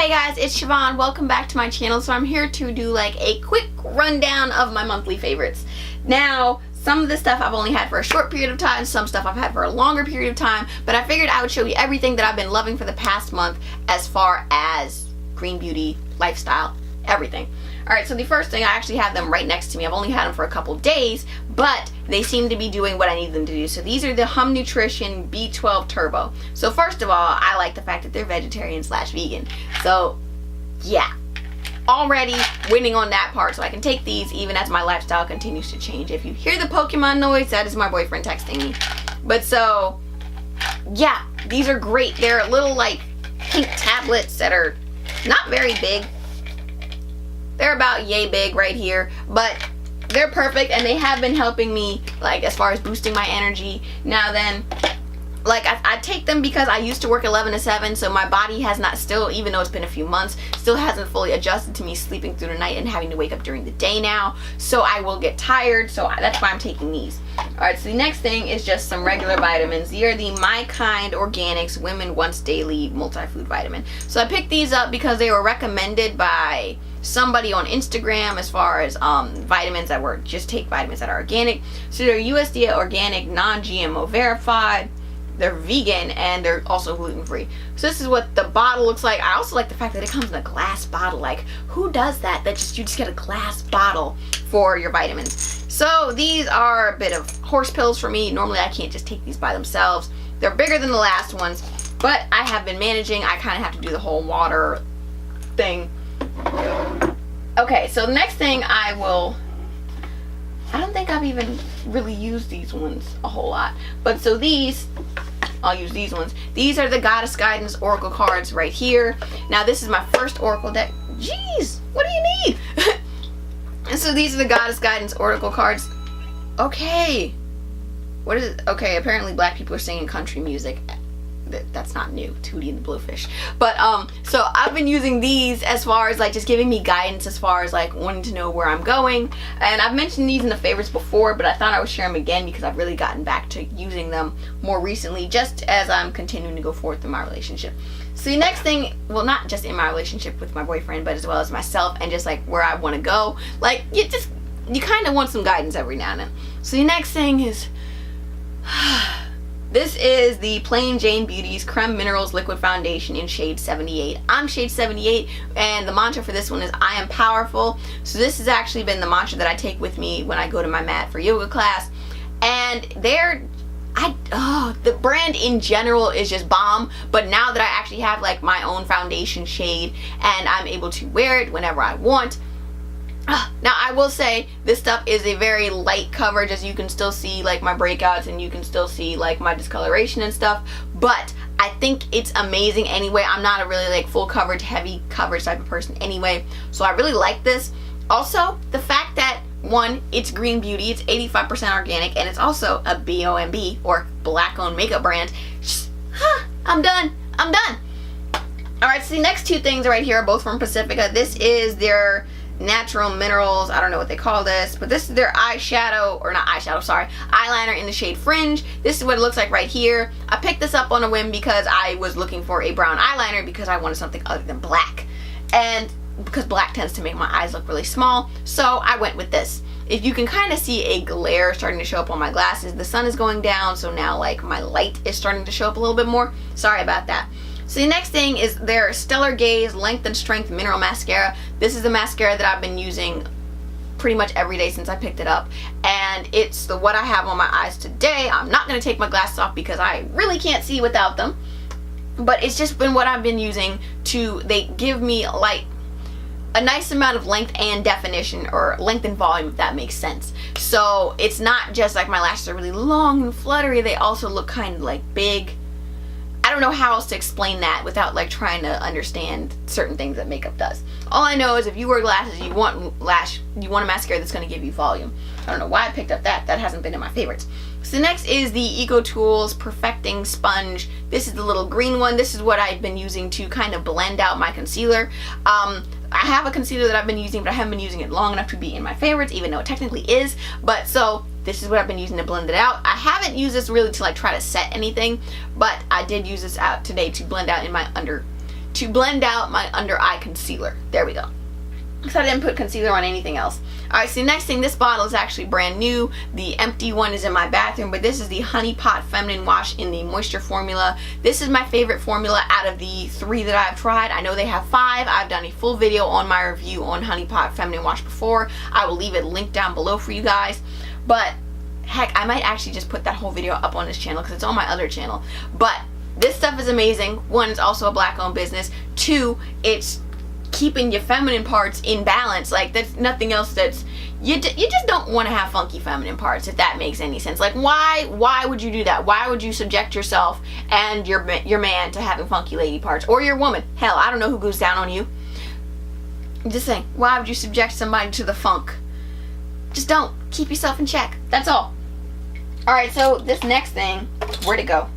Hey guys, it's Siobhan. Welcome back to my channel. So I'm here to do like a quick rundown of my monthly favorites. Now, some of this stuff I've only had for a short period of time, some stuff I've had for a longer period of time, but I figured I would show you everything that I've been loving for the past month as far as green beauty, lifestyle, everything. Alright, so the first thing, I actually have them right next to me. I've only had them for a couple days, but they seem to be doing what I need them to do. So these are the Hum Nutrition B12 Turbo. So first of all, I like the fact that they're vegetarian / vegan. So yeah, already winning on that part. So I can take these even as my lifestyle continues to change. If you hear the Pokemon noise, that is my boyfriend texting me. But so yeah, these are great. They're little like pink tablets that are not very big. They're about yay big right here, but they're perfect and they have been helping me like as far as boosting my energy. Now then, like I take them because I used to work 11 to 7, so my body has not still, even though it's been a few months, still hasn't fully adjusted to me sleeping through the night and having to wake up during the day now. So I will get tired, so that's why I'm taking these. Alright, so the next thing is just some regular vitamins. These are the My Kind Organics Women Once Daily Multi-Food Vitamin. So I picked these up because they were recommended by somebody on Instagram as far as vitamins that were just take vitamins that are organic. So they're USDA organic, non-GMO verified, they're vegan, and they're also gluten-free. So this is what the bottle looks like. I also like the fact that it comes in a glass bottle. Like, who does that? You just get a glass bottle for your vitamins. So these are a bit of horse pills for me. Normally I can't just take these by themselves. They're bigger than the last ones, but I have been managing. I kind of have to do the whole water thing. Okay, so the next thing I don't think I've even really used these ones a whole lot, but so these, I'll use these ones. These are the Goddess Guidance Oracle cards right here. Now this is my first Oracle deck. Jeez, what do you need? And so these are the Goddess Guidance Oracle cards. Okay, what is it? Okay, apparently black people are singing country music. That's not new, Tootie and the Bluefish. But so I've been using these as far as like just giving me guidance as far as like wanting to know where I'm going. And I've mentioned these in the favorites before, but I thought I would share them again because I've really gotten back to using them more recently, just as I'm continuing to go forth in my relationship. So the next thing, well, not just in my relationship with my boyfriend, but as well as myself and just like where I want to go. Like you kind of want some guidance every now and then. So the next thing is this is the Plain Jane Beauty's Creme Minerals Liquid Foundation in shade 78. I'm shade 78, and the mantra for this one is I am powerful. So this has actually been the mantra that I take with me when I go to my mat for yoga class. And the brand in general is just bomb, but now that I actually have like my own foundation shade and I'm able to wear it whenever I want. Now I will say this stuff is a very light coverage, as you can still see like my breakouts and you can still see like my discoloration and stuff, but I think it's amazing anyway. I'm not a really like full coverage, heavy coverage type of person anyway, so I really like this. Also, the fact that one, it's green beauty, it's 85% organic, and it's also a BOMB or black owned makeup brand. I'm done. Alright, so the next two things right here are both from Pacifica. This is their natural minerals, I don't know what they call this, but this is their eyeliner in the shade Fringe. This is what it looks like right here. I picked this up on a whim because I was looking for a brown eyeliner because I wanted something other than black, and because black tends to make my eyes look really small, so I went with this. If you can kind of see a glare starting to show up on my glasses, the sun is going down, so now like my light is starting to show up a little bit more. Sorry about that. So the next thing is their Stellar Gaze Length and Strength Mineral Mascara. This is the mascara that I've been using pretty much every day since I picked it up, and it's what I have on my eyes today. I'm not going to take my glasses off because I really can't see without them, but it's just been what I've been using they give me like a nice amount of length and definition, or length and volume, if that makes sense. So it's not just like my lashes are really long and fluttery, they also look kind of like big. I don't know how else to explain that without like trying to understand certain things that makeup does. All I know is if you wear glasses, you want a mascara that's going to give you volume. I don't know why I picked up that hasn't been in my favorites. So next is the Eco Tools Perfecting Sponge. This is the little green one. This is what I've been using to kind of blend out my concealer. I have a concealer that I've been using, but I haven't been using it long enough to be in my favorites, even though it technically is. But so this is what I've been using to blend it out. I haven't used this really to like try to set anything, but I did use this out today to blend out in my under to blend out my under eye concealer. There we go. Because I didn't put concealer on anything else. Alright, so the next thing, this bottle is actually brand new. The empty one is in my bathroom, but this is the Honey Pot Feminine Wash in the Moisture formula. This is my favorite formula out of the 3 that I've tried. I know they have 5. I've done a full video on my review on Honey Pot Feminine Wash before. I will leave it linked down below for you guys. But heck, I might actually just put that whole video up on this channel because it's on my other channel. But this stuff is amazing. 1, it's also a black owned business. 2, it's keeping your feminine parts in balance. Like, that's nothing else. That's you just don't want to have funky feminine parts, if that makes any sense. Like, why would you do that? Why would you subject yourself and your man to having funky lady parts, or your woman? Hell, I don't know who goes down on you. I'm just saying, why would you subject somebody to the funk? Just don't. Keep yourself in check. That's all. Alright, so this next thing, where'd it go?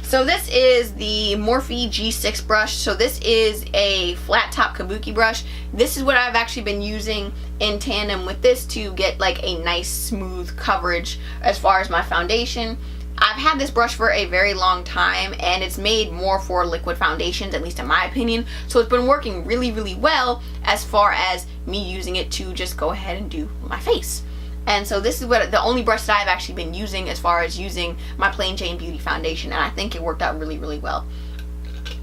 So this is the Morphe G6 brush. So this is a flat top kabuki brush. This is what I've actually been using in tandem with this to get like a nice smooth coverage as far as my foundation. I've had this brush for a very long time, and it's made more for liquid foundations, at least in my opinion. So it's been working really, really well as far as me using it to just go ahead and do my face. And so this is what the only brush that I've actually been using as far as using my Plain Jane Beauty foundation, and I think it worked out really, really well.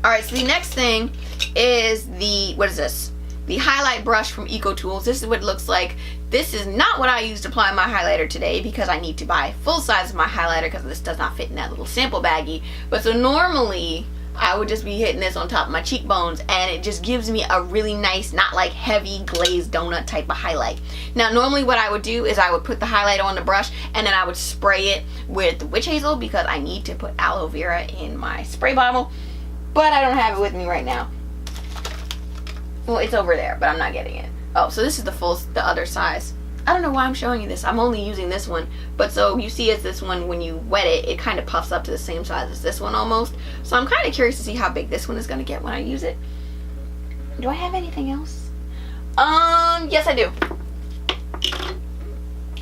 Alright, so the next thing is the, what is this? The highlight brush from Eco Tools. This is what it looks like. This is not what I used to apply my highlighter today because I need to buy full size of my highlighter because this does not fit in that little sample baggie. But so normally I would just be hitting this on top of my cheekbones, and it just gives me a really nice, not like heavy glazed donut type of highlight. Now normally what I would do is I would put the highlighter on the brush and then I would spray it with witch hazel because I need to put aloe vera in my spray bottle, but I don't have it with me right now. Well, it's over there, but I'm not getting it. Oh, so this is the other size. I don't know why I'm showing you this. I'm only using this one. But so you see, it's this one, when you wet it, it kind of puffs up to the same size as this one almost. So I'm kind of curious to see how big this one is going to get when I use it. Do I have anything else? Yes I do.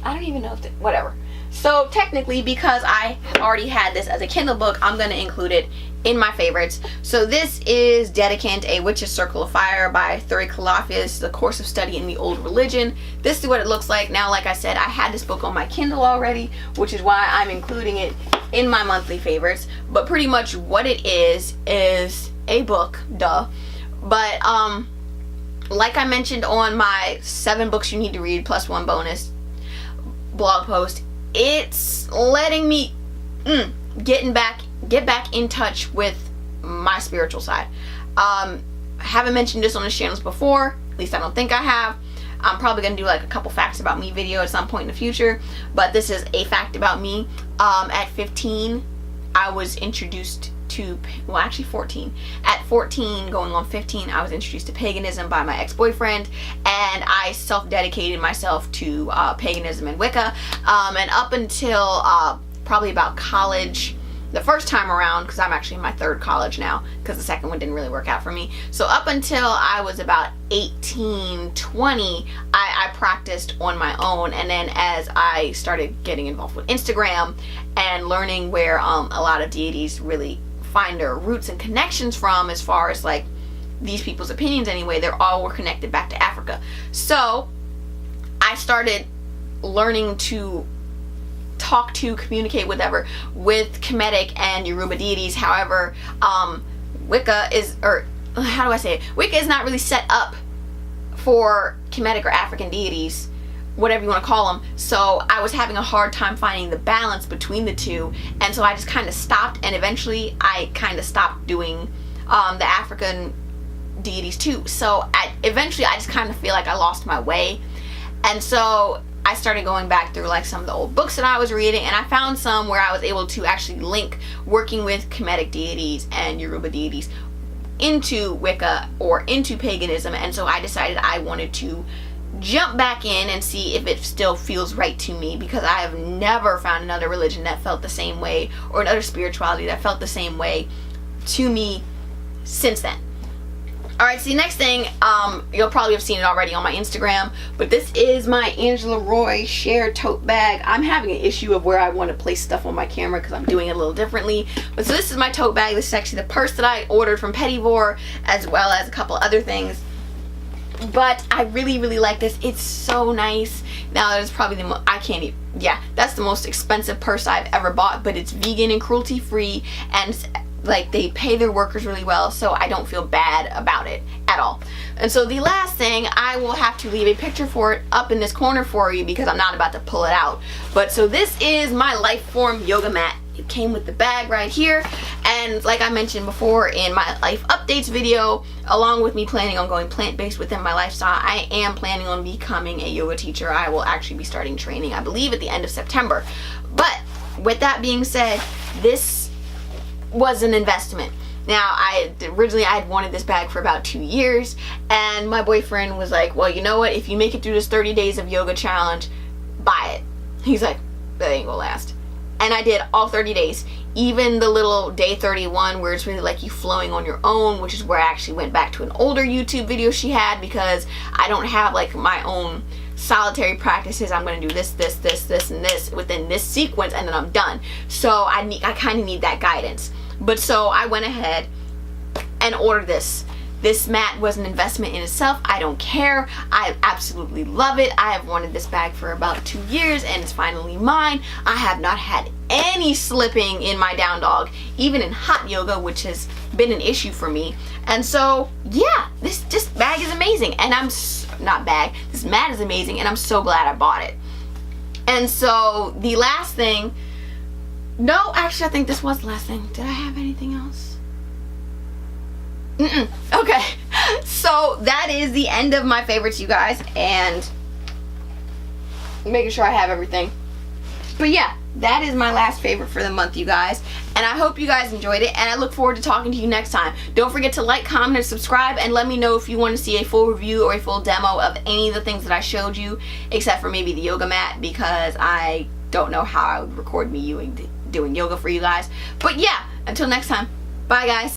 I don't even know if whatever. So technically, because I already had this as a Kindle book, I'm going to include it in my favorites. So this is Dedicant, A Witch's Circle of Fire by Thuri Calafias, the course of study in the old religion. This is what it looks like. Now, like I said, I had this book on my Kindle already, which is why I'm including it in my monthly favorites. But pretty much what it is a book, duh. But like I mentioned on my 7 books you need to read plus 1 bonus blog post, it's letting me get back in touch with my spiritual side. I haven't mentioned this on the channels before, at least I don't think I have. I'm probably gonna do like a couple facts about me video at some point in the future, but this is a fact about me. At 15 I was introduced to, well actually 14. At 14 going on 15 I was introduced to paganism by my ex-boyfriend, and I self-dedicated myself to paganism and Wicca, and up until probably about college, the first time around, because I'm actually in my 3rd college now because the second one didn't really work out for me. So up until I was about 18, 20, I practiced on my own, and then as I started getting involved with Instagram and learning where a lot of deities really find their roots and connections from, as far as like these people's opinions anyway, they're all were connected back to Africa. So I started learning to talk to, communicate, whatever, with Kemetic and Yoruba deities. However, Wicca is, or how do I say it? Wicca is not really set up for Kemetic or African deities, whatever you want to call them. So I was having a hard time finding the balance between the two, and so I just kind of stopped, and eventually I kind of stopped doing the African deities too. So eventually I just kind of feel like I lost my way, and so I started going back through like some of the old books that I was reading, and I found some where I was able to actually link working with Kemetic deities and Yoruba deities into Wicca or into paganism. And so I decided I wanted to jump back in and see if it still feels right to me, because I have never found another religion that felt the same way, or another spirituality that felt the same way to me since then. Alright, so the next thing, you'll probably have seen it already on my Instagram, but this is my Angela Roy Share tote bag. I'm having an issue of where I want to place stuff on my camera because I'm doing it a little differently. But so this is my tote bag. This is actually the purse that I ordered from Pettivore, as well as a couple other things. But I really, really like this. It's so nice. Now, that is probably the that's the most expensive purse I've ever bought, but it's vegan and cruelty-free, and like they pay their workers really well, so I don't feel bad about it at all. And so the last thing, I will have to leave a picture for it up in this corner for you because I'm not about to pull it out. But so this is my Lifeform yoga mat. It came with the bag right here, and like I mentioned before in my life updates video, along with me planning on going plant-based within my lifestyle, I am planning on becoming a yoga teacher. I will actually be starting training, I believe, at the end of September. But with that being said, this was an investment. Now, originally I had wanted this bag for about 2 years, and my boyfriend was like, well, you know what, if you make it through this 30 days of yoga challenge, buy it. He's like, that ain't gonna last. And I did all 30 days, even the little day 31 where it's really like you flowing on your own, which is where I actually went back to an older YouTube video she had, because I don't have like my own solitary practices. I'm going to do this, this, this, this, and this within this sequence, and then I'm done. So I kind of need that guidance. But so I went ahead and ordered this. This mat was an investment in itself. I don't care. I absolutely love it. I have wanted this bag for about 2 years, and it's finally mine. I have not had any slipping in my down dog, even in hot yoga, which has been an issue for me. And so, yeah, this bag is amazing. And this mat is amazing, and I'm so glad I bought it. And so, the last thing, no, actually, I think this was the last thing. Did I have anything else? Okay, so that is the end of my favorites, you guys, and making sure I have everything. But yeah, that is my last favorite for the month, you guys, and I hope you guys enjoyed it, and I look forward to talking to you next time. Don't forget to like, comment, and subscribe, and let me know if you want to see a full review or a full demo of any of the things that I showed you, except for maybe the yoga mat, because I don't know how I would record me doing yoga for you guys. But yeah, until next time, bye guys.